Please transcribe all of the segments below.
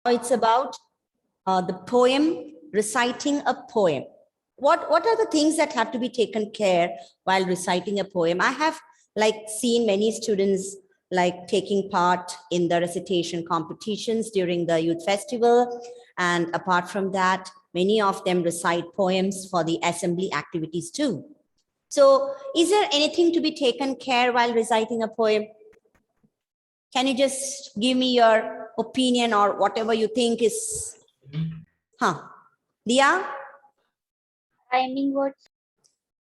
It's about the poem, reciting a poem. What are the things that have to be taken care while reciting a poem? I have seen many students taking part in the recitation competitions during the youth festival. And apart from that, many of them recite poems for the assembly activities too. So is there anything to be taken care while reciting a poem? Can you just give me your opinion or whatever you think is, Dia? Rhyming words.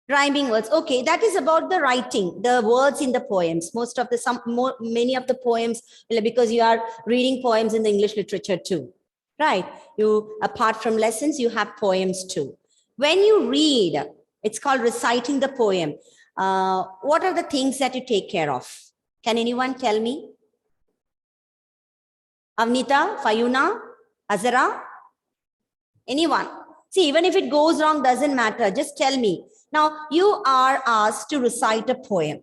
Rhyming words. Okay, that is about the writing, the words in the poems. Many of the poems, because you are reading poems in the English literature too, right? You, apart from lessons, you have poems too. When you read, it's called reciting the poem. What are the things that you take care of? Can anyone tell me? Avnita, Fayuna, Azara? Anyone? See, even if it goes wrong, doesn't matter. Just tell me. Now, you are asked to recite a poem.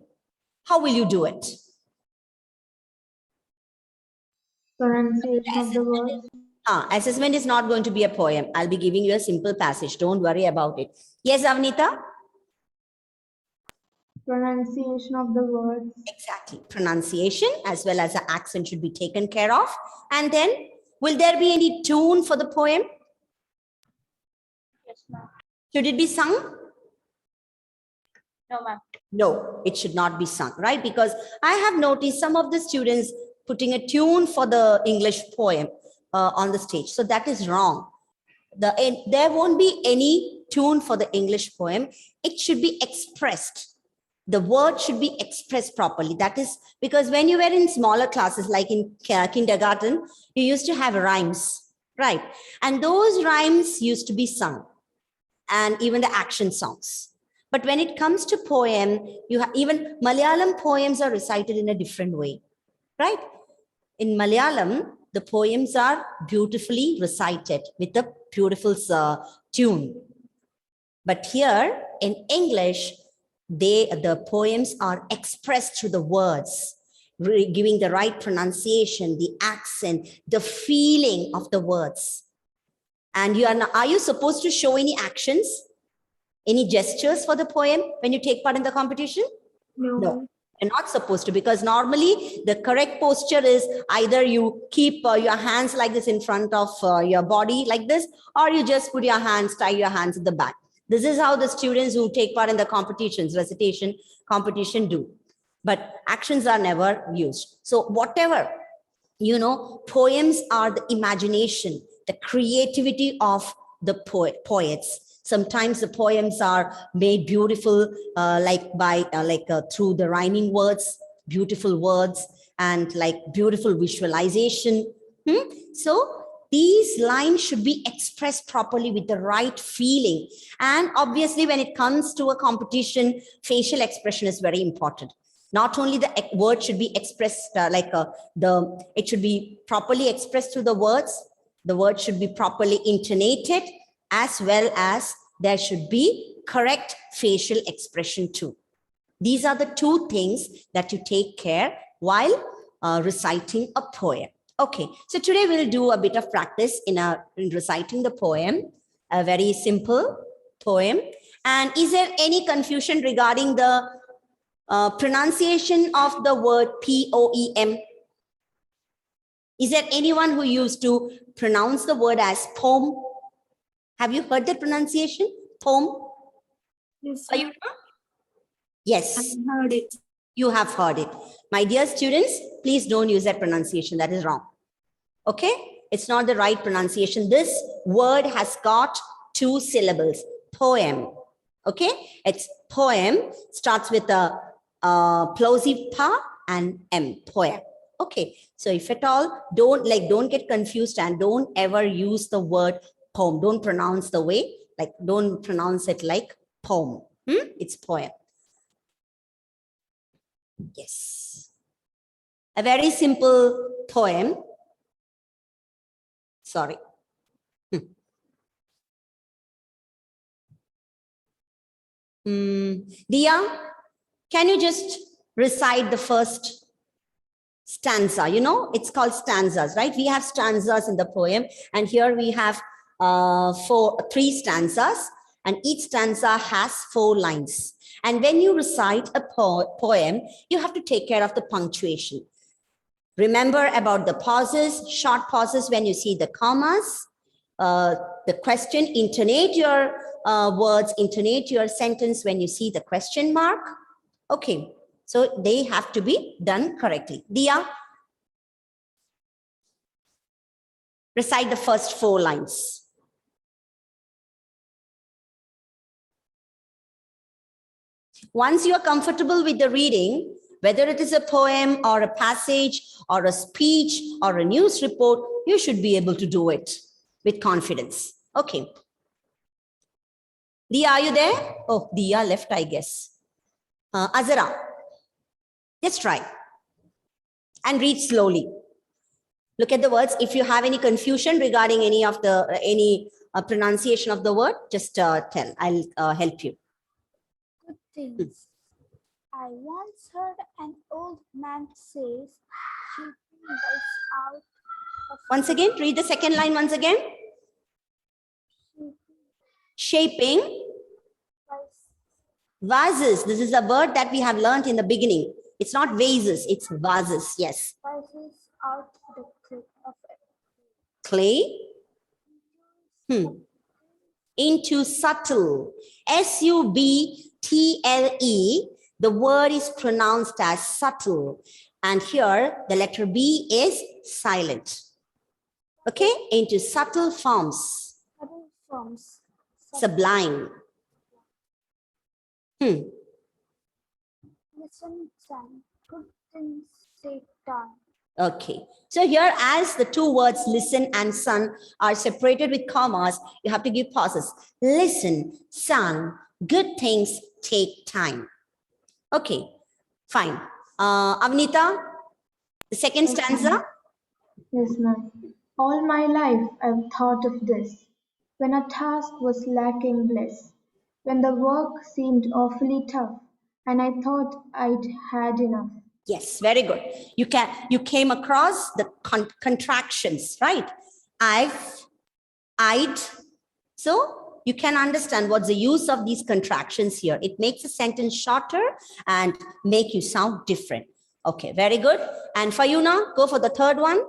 How will you do it? Pronunciation of the words. Assessment is not going to be a poem. I'll be giving you a simple passage. Don't worry about it. Yes, Avnita? Pronunciation of the words. Exactly. Pronunciation as well as the accent should be taken care of. And then, will there be any tune for the poem? Yes, ma'am. Should it be sung? No, ma'am. No, it should not be sung, right? Because I have noticed some of the students putting a tune for the English poem on the stage. So that is wrong. There won't be any tune for the English poem. It should be expressed. The word should be expressed properly. That is because when you were in smaller classes, like in kindergarten, you used to have rhymes, right? And those rhymes used to be sung, and even the action songs. But when it comes to poem, even Malayalam poems are recited in a different way, right? In Malayalam, the poems are beautifully recited with a beautiful tune. But here in English, the poems are expressed through the words, giving the right pronunciation, the accent, the feeling of the words. And are you supposed to show any actions? Any gestures for the poem when you take part in the competition? No, you're not supposed to, because normally the correct posture is either you keep your hands like this in front of your body like this, or you just put your hands, tie your hands at the back. This is how the students who take part in the competitions, recitation competition do. But actions are never used. So whatever, poems are the imagination, the creativity of the poets. Sometimes the poems are made beautiful, through the rhyming words, beautiful words, and beautiful visualization. So these lines should be expressed properly with the right feeling. And obviously, when it comes to a competition, facial expression is very important. Not only the word should be expressed it should be properly expressed through the words. The word should be properly intonated, as well as there should be correct facial expression too. These are the two things that you take care while reciting a poem. Okay, so today we'll do a bit of practice in reciting the poem, a very simple poem. And is there any confusion regarding the pronunciation of the word poem? Is there anyone who used to pronounce the word as poem? Have you heard the pronunciation? Poem? Yes, Are you? Yes. I heard it. You have heard it. My dear students, please don't use that pronunciation. That is wrong. Okay? It's not the right pronunciation. This word has got 2 syllables. Poem. Okay? It's poem. Starts with a plosive pa and m. Poem. Okay. So if at all, don't get confused and don't ever use the word poem. Don't pronounce the way, don't pronounce it like poem. It's poem. Yes. A very simple poem. Sorry. Dia, can you just recite the first stanza. You know, it's called stanzas, right? We have stanzas in the poem, and here we have three stanzas, and each stanza has 4 lines. And when you recite a poem, you have to take care of the punctuation. Remember about the pauses, short pauses when you see the commas. The question, intonate your words, intonate your sentence when you see the question mark. Okay, so they have to be done correctly. Dia, recite the first 4 lines. Once you are comfortable with the reading, whether it is a poem or a passage or a speech or a news report, you should be able to do it with confidence. Okay. Dia, are you there? Oh, Dia left, I guess. Azara, just try and read slowly. Look at the words. If you have any confusion regarding any of the pronunciation of the word, just tell. I'll help you. Good things. I once heard an old man say, "Keeping was out of Once again, read the second line once again. Shaping vases. This is a word that we have learned in the beginning. It's not vases, it's vases. Yes. vases out the cliff of Clay. Into subtle. S-U-B-T-L-E. The word is pronounced as subtle. And here the letter B is silent. Okay, into subtle forms. subtle forms. Sublime. Listen, son. Good things take time. Okay, so here as the 2 words listen and son are separated with commas, you have to give pauses. Listen, son, good things take time. Okay, fine. Avnita, the second stanza. Yes, ma'am. All my life I've thought of this, when a task was lacking bliss, when the work seemed awfully tough, and I thought I'd had enough. Yes, very good. You came across the contractions, right? I'd. So you can understand what's the use of these contractions here. It makes a sentence shorter and make you sound different. Okay, very good. And for you now, go for the third one.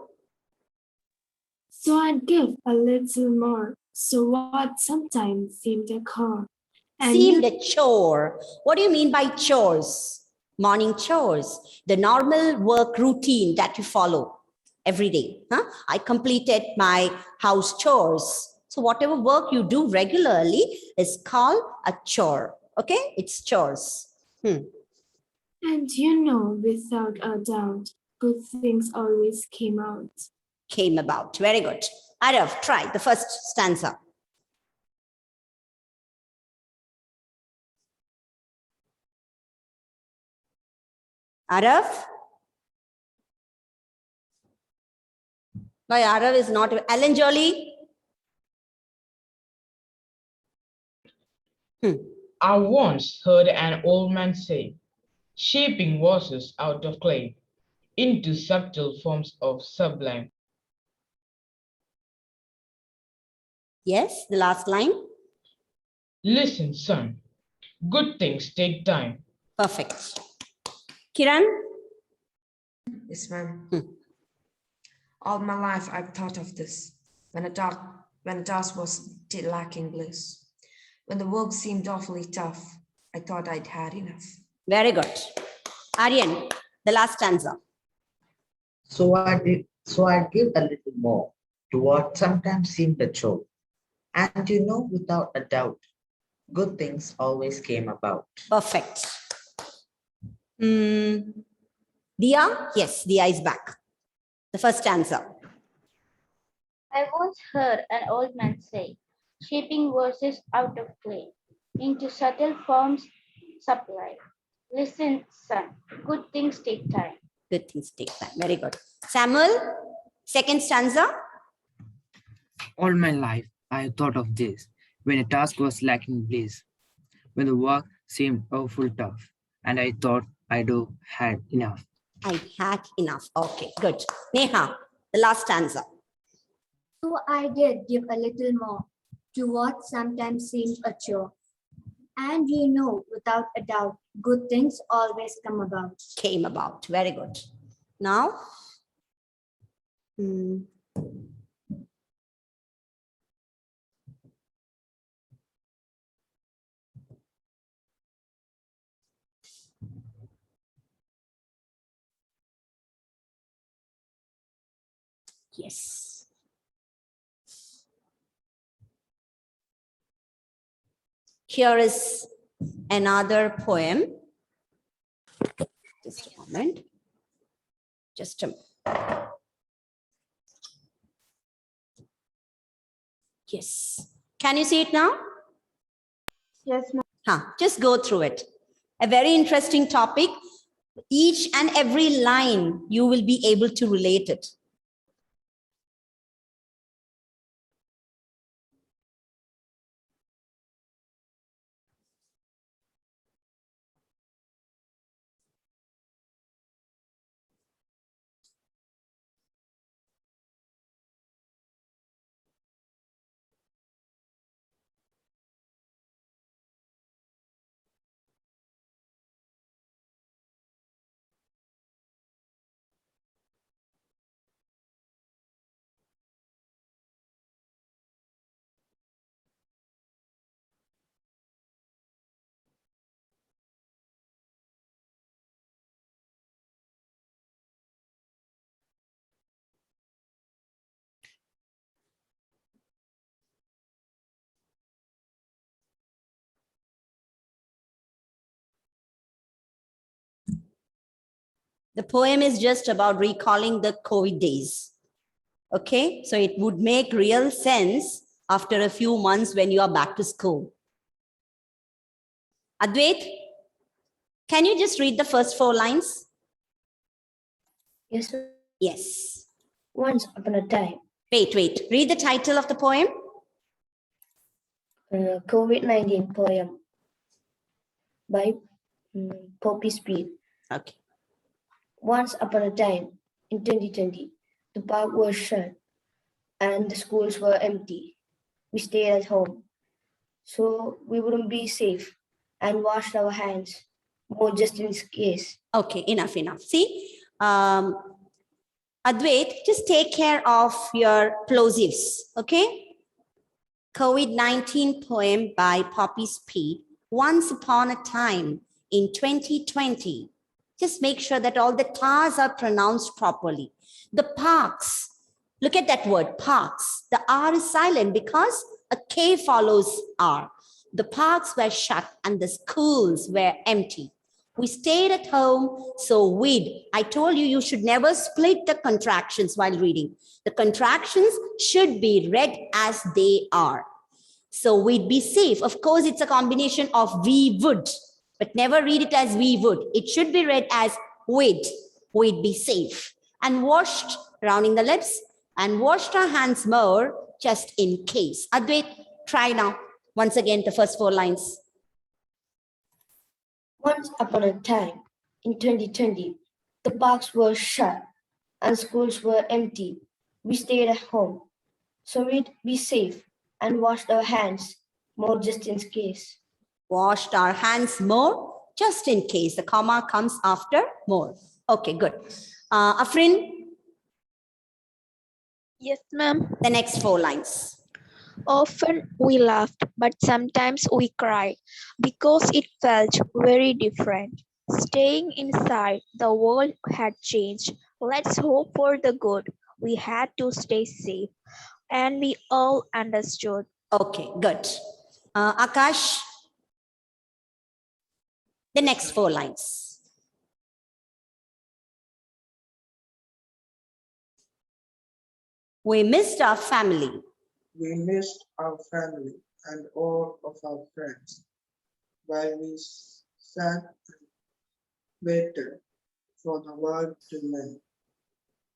So I'd give a little more. So what sometimes seemed a chore. And Seemed a chore. What do you mean by chores? Morning chores, the normal work routine that you follow every day. I completed my house chores. So whatever work you do regularly is called a chore. Okay, it's chores. And you know, without a doubt, good things always came out. Came about. Very good. Arav, try the first stanza. Arav? Why Arav is not. Alan Jolly? I once heard an old man say, shaping verses out of clay into subtle forms of sublime. Yes, the last line. Listen, son, good things take time. Perfect. Kiran? Yes, ma'am. All my life I've thought of this. When a task was lacking bliss. When the work seemed awfully tough, I thought I'd had enough. Very good. Aryan, the last stanza. So I'd give a little more to what sometimes seemed a chore. And you know, without a doubt, good things always came about. Perfect. Dia? Yes, Dia is back. The first stanza. I once heard an old man say, shaping verses out of clay into subtle forms sublime. Listen, son, good things take time. Good things take time. Very good. Samuel, second stanza. All my life, I have thought of this, when a task was lacking bliss, when the work seemed awful tough, and I thought I'd had enough. I had enough. Okay, good. Neha, the last stanza. So I did give a little more to what sometimes seemed a chore. And you know, without a doubt, good things always come about. Came about. Very good. Now, yes. Here is another poem. Just a moment. Just a Yes. Can you see it now? Yes, ma'am. Just go through it. A very interesting topic. Each and every line, you will be able to relate it. The poem is just about recalling the COVID days. Okay, so it would make real sense after a few months when you are back to school. Advait, can you just read the first 4 lines? Yes, sir. Yes. Once upon a time, Wait. Read the title of the poem. COVID-19 poem by Poppy Speed. Okay. Once upon a time, in 2020, the park was shut and the schools were empty. We stayed at home so we wouldn't be safe and washed our hands more just in case. Okay, enough. See, Advait, just take care of your plosives, okay? COVID-19 poem by Poppy Speed, Once Upon a Time in 2020. Just make sure that all the T's are pronounced properly. The parks, look at that word, parks. The R is silent because a K follows R. The parks were shut and the schools were empty. We stayed at home, so I told you should never split the contractions while reading. The contractions should be read as they are. So we'd be safe. Of course, it's a combination of we would, but never read it as we would. It should be read as we'd be safe. And washed, rounding the lips, and washed our hands more just in case. Advait, try now. Once again, the first 4 lines. Once upon a time, in 2020, the parks were shut and schools were empty. We stayed at home so we'd be safe and washed our hands more just in case. Washed our hands more just in case. The comma comes after more. Okay, good. Afrin? Yes, ma'am. The next 4 lines. Often we laughed, but sometimes we cried because it felt very different. Staying inside, the world had changed. Let's hope for the good. We had to stay safe, and we all understood. Okay, good. Akash, the next 4 lines. We missed our family. We missed our family and all of our friends while we sat and waited for the world to mend.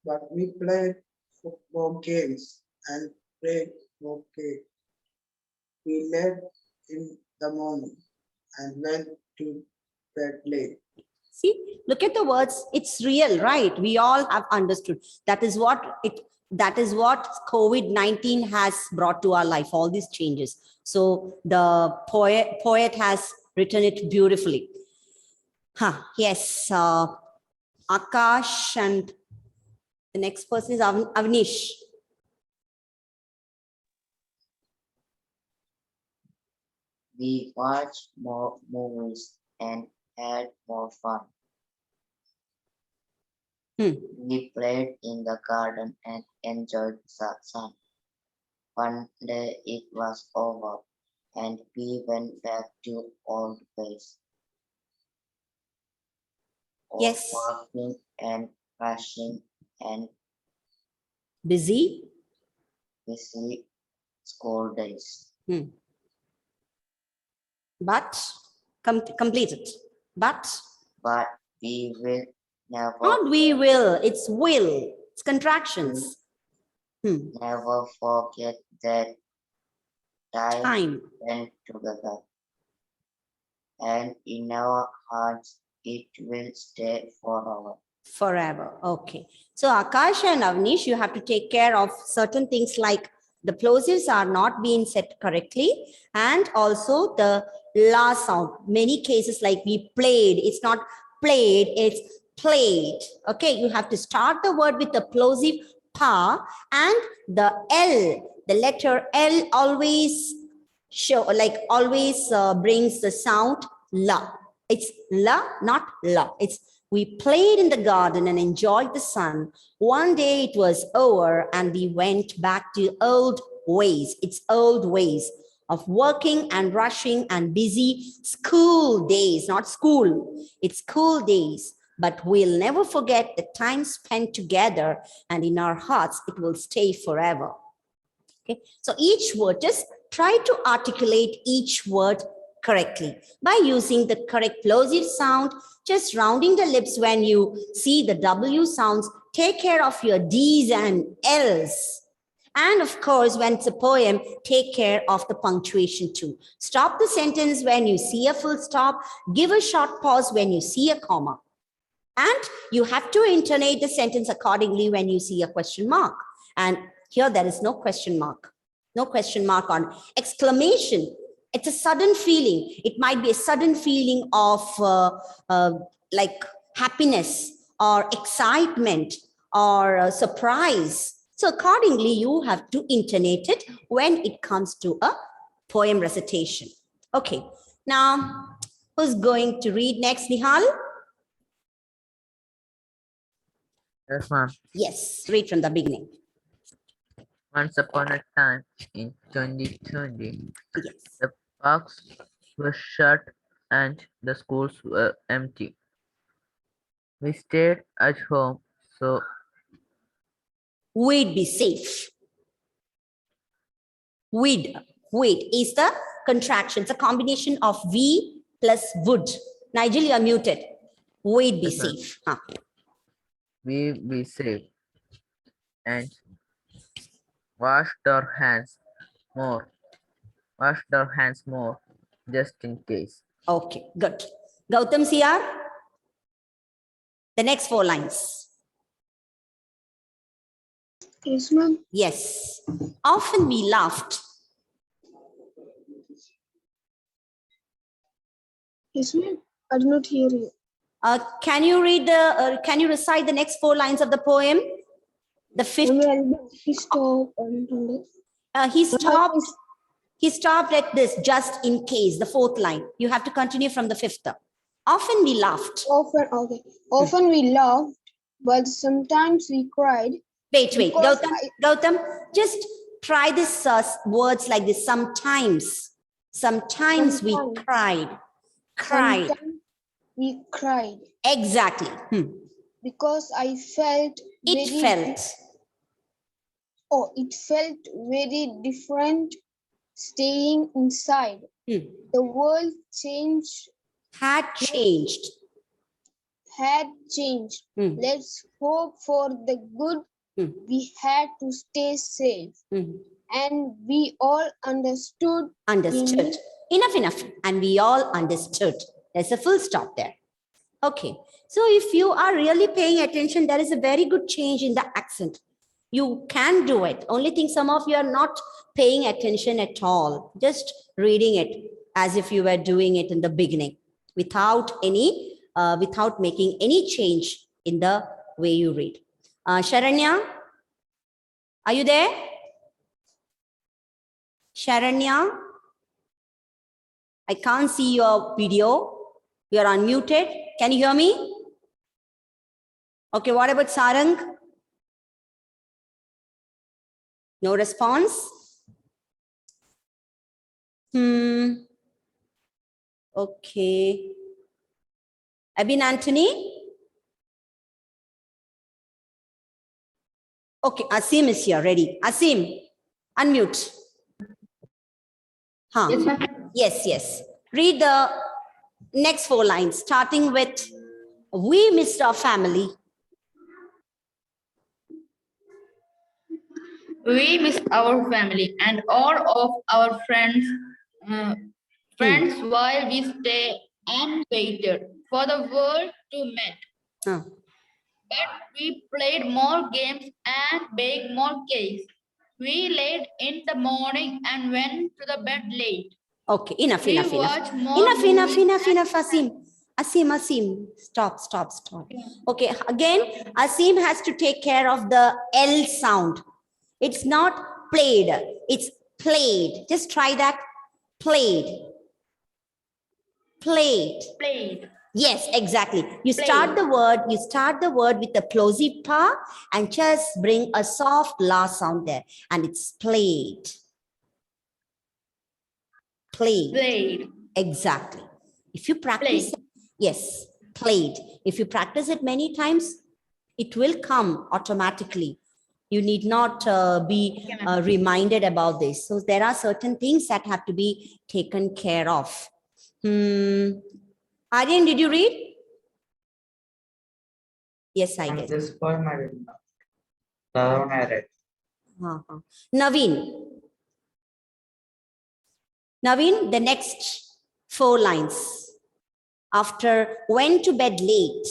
But we played football games and prayed for cake. We led in the morning and went to bed late. See, look at the words. It's real, right? We all have understood. That is what COVID-19 has brought to our life, all these changes. So the poet has written it beautifully. Yes, Akash, and the next person is Avnish. We watched more movies and had more fun. We played in the garden and enjoyed the sun. One day it was over and we went back to old ways of Yes. walking and rushing and Busy school days. But complete it. But we will never. Not we will. It's will. It's contractions. Never forget that time spent together. And in our hearts, it will stay forever. Forever. Okay. So Akash and Avnish, you have to take care of certain things like the plosives are not being set correctly, and also the la sound. Many cases like we played, it's not played, it's played. Okay, you have to start the word with the plosive pa, and the L, the letter L always brings the sound la. It's la, not la. It's we played in the garden and enjoyed the sun. One day it was over and we went back to old ways. It's old ways of working and rushing and busy school days, not school. It's school days, but we'll never forget the time spent together, and in our hearts, it will stay forever. Okay, so each word, just try to articulate each word correctly by using the correct plosive sound, just rounding the lips when you see the W sounds, take care of your D's and L's. And of course, when it's a poem, take care of the punctuation too. Stop the sentence when you see a full stop, give a short pause when you see a comma. And you have to intonate the sentence accordingly when you see a question mark. And here there is no question mark. No question mark on exclamation. It's a sudden feeling. It might be a sudden feeling of like happiness or excitement or surprise. So accordingly, you have to intonate it when it comes to a poem recitation. Okay, now who's going to read next, Nihal? Yes, ma'am. Yes, read from the beginning. Once upon a time in 2020, yes, the parks were shut and the schools were empty. We stayed at home so we'd be safe. We'd is the contraction. It's a combination of we plus would. Nigel, you are muted. We'd be safe. we'd be safe and washed our hands more. Washed our hands more, just in case. Okay, good. Gautam CR, the next 4 lines. Yes, ma'am. Yes. Often we laughed. Yes, ma'am. I do not hear you. Can you read the? Can you recite the next 4 lines of the poem? The 5th. He stopped. He stopped at this, just in case, the 4th line. You have to continue from the 5th. Often we laughed. Often we laughed, but sometimes we cried. Wait. Gautam, just try this words like this. Sometimes we cried. Sometimes we cried. Exactly. Because I felt it felt very different staying inside. The world had changed. Let's hope for the good. We had to stay safe. And we all understood. Enough. And we all understood. There's a full stop there. Okay. So if you are really paying attention, there is a very good change in the accent. You can do it. Only thing, some of you are not paying attention at all. Just reading it as if you were doing it in the beginning without without making any change in the way you read. Sharanya, are you there? Sharanya, I can't see your video. You are unmuted. Can you hear me? Okay, what about Sarang? No response? Okay. Abin Anthony? Okay, Asim is here, ready. Asim, unmute. Huh. Yes, ma'am. Yes, yes. Read the next 4 lines, starting with, we missed our family. We miss our family and all of our friends while we stay and waited for the world to meet. But we played more games and baked more cakes. We laid in the morning and went to the bed late. Okay, enough. Enough, Asim, stop. Okay, again, Asim has to take care of the L sound. It's not played, it's played. Just try that. Played. Yes, exactly. You start the word with the plosive pa and just bring a soft la sound there. And it's played. Played. Exactly. If you practice, yes, played. If you practice it many times, it will come automatically. You need not be reminded about this. So there are certain things that have to be taken care of. Aryan, did you read? Yes, I guess. This poem I did not. The other one I read. Naveen, the next 4 lines. After went to bed late,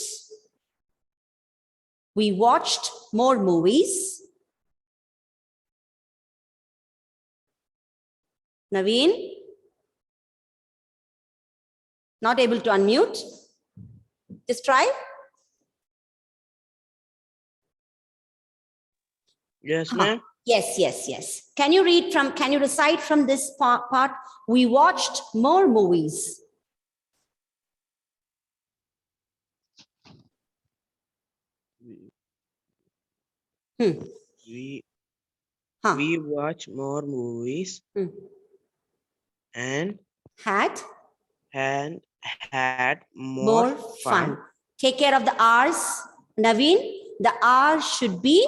we watched more movies. Naveen? Not able to unmute? Just try. Yes, ma'am. Yes. Can you recite from this part? We watched more movies. We watch more movies and had more fun. Take care of the R's. Naveen, the R should be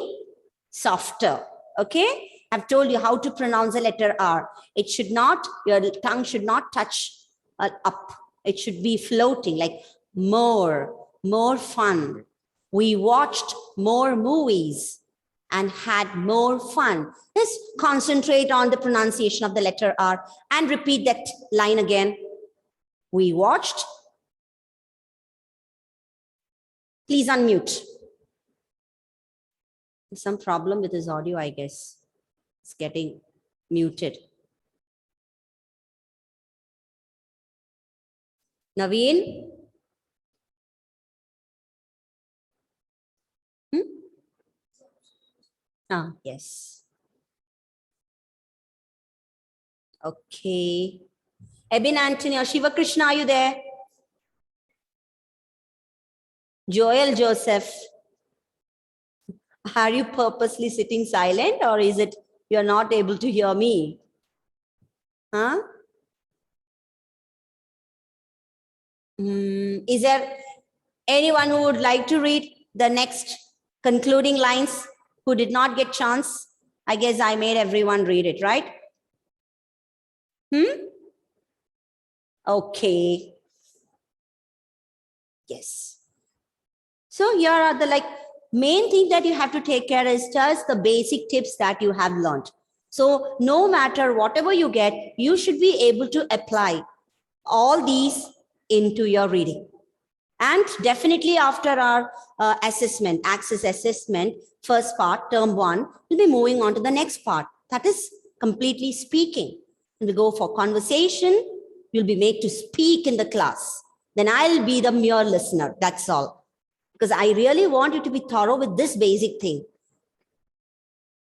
softer. Okay? I've told you how to pronounce the letter R. It should not, your tongue should not touch up. It should be floating like more fun. We watched more movies and had more fun. Just concentrate on the pronunciation of the letter R and repeat that line again. We watched. Please unmute. There's some problem with his audio, I guess. It's getting muted. Naveen? Yes. Okay. Ebin Anthony or Shiva Krishna, are you there? Joel Joseph. Are you purposely sitting silent or is it you're not able to hear me? Huh? Is there anyone who would like to read the next concluding lines who did not get chance? I guess I made everyone read it, right? Okay. Yes. So here are the main thing that you have to take care is just the basic tips that you have learned. So no matter whatever you get, you should be able to apply all these into your reading. And definitely after our assessment, access assessment, first part, term 1, we'll be moving on to the next part. That is completely speaking. And we go for conversation. You'll be made to speak in the class. Then I'll be the mere listener. That's all. Because I really want you to be thorough with this basic thing.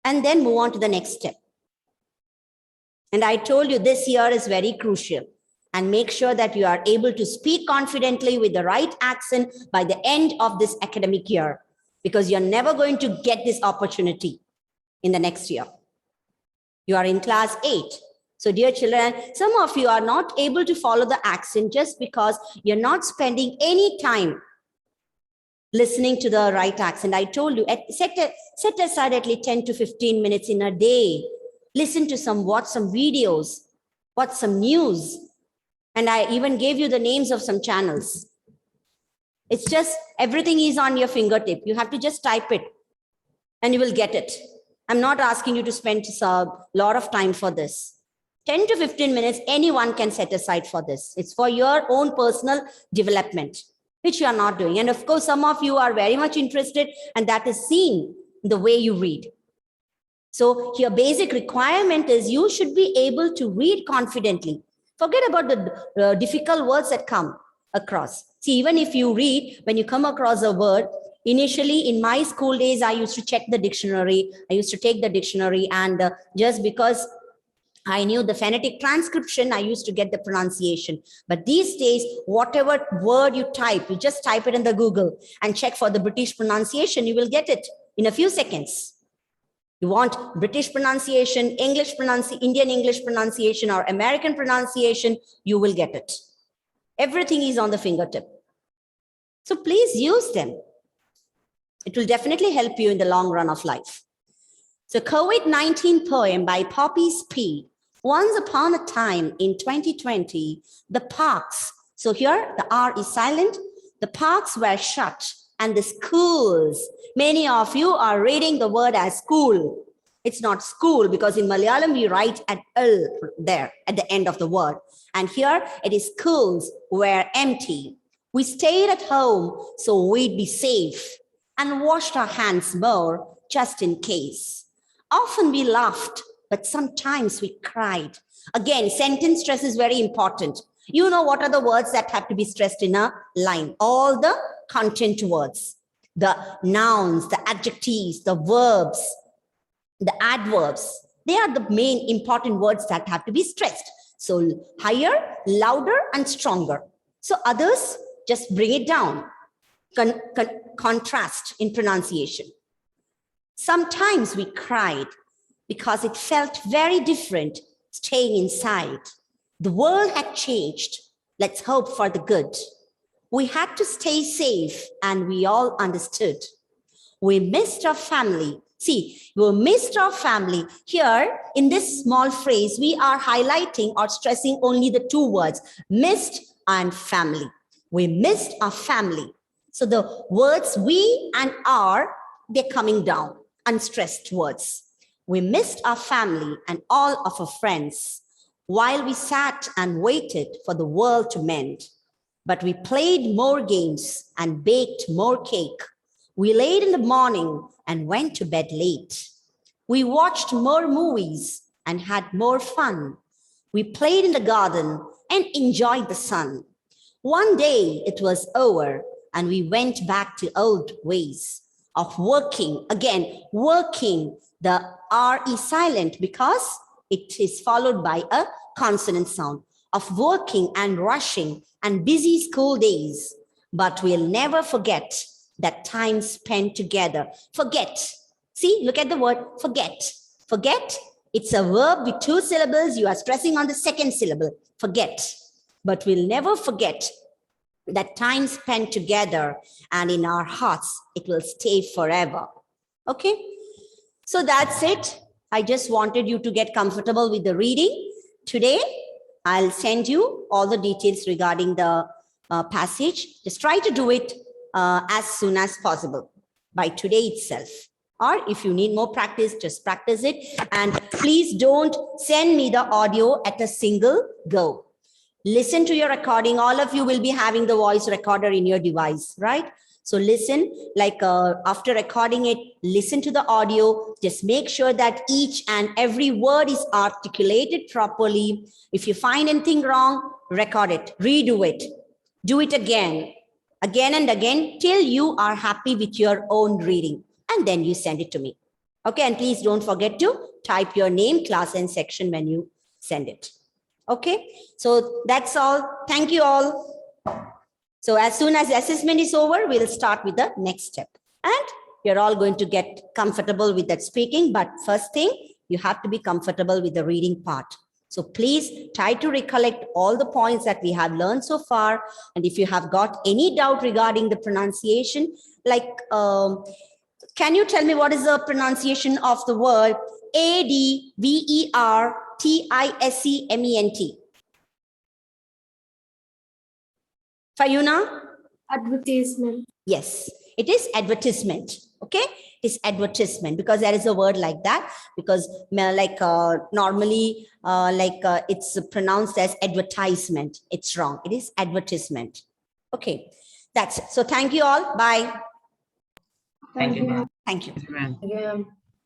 And then move on to the next step. And I told you this year is very crucial. And make sure that you are able to speak confidently with the right accent by the end of this academic year, because you're never going to get this opportunity in the next year. You are in class 8. So dear children, some of you are not able to follow the accent just because you're not spending any time listening to the right accent. I told you, set aside at least 10 to 15 minutes in a day. Listen to watch some videos, watch some news. And I even gave you the names of some channels. It's just, everything is on your fingertip. You have to just type it and you will get it. I'm not asking you to spend a lot of time for this. 10 to 15 minutes, anyone can set aside for this. It's for your own personal development, which you are not doing. And of course, some of you are very much interested, and that is seen in the way you read. So your basic requirement is you should be able to read confidently. Forget about the difficult words that come across. See, even if you read, when you come across a word, initially in my school days, I used to check the dictionary. I used to take the dictionary, and just because I knew the phonetic transcription, I used to get the pronunciation. But these days, whatever word you type, you just type it in the Google and check for the British pronunciation, you will get it in a few seconds. You want British pronunciation, English pronunciation, Indian English pronunciation, or American pronunciation, you will get it. Everything is on the fingertip. So please use them. It will definitely help you in the long run of life. So COVID-19 poem by Poppy P. Once upon a time in 2020, the parks, so here the R is silent, the parks were shut and the schools, many of you are reading the word as school. It's not school because in Malayalam we write at L there at the end of the word. And here it is schools were empty. We stayed at home so we'd be safe and washed our hands more just in case. Often we laughed, but sometimes we cried. Again, sentence stress is very important. You know what are the words that have to be stressed in a line? All the content words, the nouns, the adjectives, the verbs, the adverbs. They are the main important words that have to be stressed. So higher, louder, and stronger. So others, just bring it down. Contrast in pronunciation. Sometimes we cried because it felt very different staying inside. The world had changed. Let's hope for the good. We had to stay safe, and we all understood. We missed our family. See, we missed our family. Here, in this small phrase, we are highlighting or stressing only the two words, missed and family. We missed our family. So the words we and our, they're coming down, unstressed words. We missed our family and all of our friends while we sat and waited for the world to mend. But we played more games and baked more cake. We laid in the morning and went to bed late. We watched more movies and had more fun. We played in the garden and enjoyed the sun. One day it was over and we went back to old ways of working. Again, working, the R is silent because it is followed by a consonant sound, of working and rushing and busy school days. But we'll never forget that time spent together. Forget. See, look at the word forget. Forget, it's a verb with two syllables. You are stressing on the second syllable, forget. But we'll never forget that time spent together, and in our hearts, it will stay forever. Okay, so that's it. I just wanted you to get comfortable with the reading. Today, I'll send you all the details regarding the passage. Just try to do it as soon as possible by today itself. Or if you need more practice, just practice it. And please don't send me the audio at a single go. Listen to your recording. All of you will be having the voice recorder in your device, right? So listen, like after recording it, listen to the audio. Just make sure that each and every word is articulated properly. If you find anything wrong, record it, redo it, do it again and again, till you are happy with your own reading. And then you send it to me. Okay, and please don't forget to type your name, class, and section when you send it. Okay, so that's all. Thank you all. So as soon as the assessment is over, we'll start with the next step. And you're all going to get comfortable with that speaking. But first thing, you have to be comfortable with the reading part. So please try to recollect all the points that we have learned so far. And if you have got any doubt regarding the pronunciation, like, can you tell me what is the pronunciation of the word advertisement? Fayuna? Advertisement. Yes, it is advertisement. Okay, it is advertisement because there is a word like that, because like normally it's pronounced as advertisement. It's wrong. It is advertisement. Okay, that's it. So thank you all. Bye. Thank you. Thank you. Thank you, ma'am. Yeah.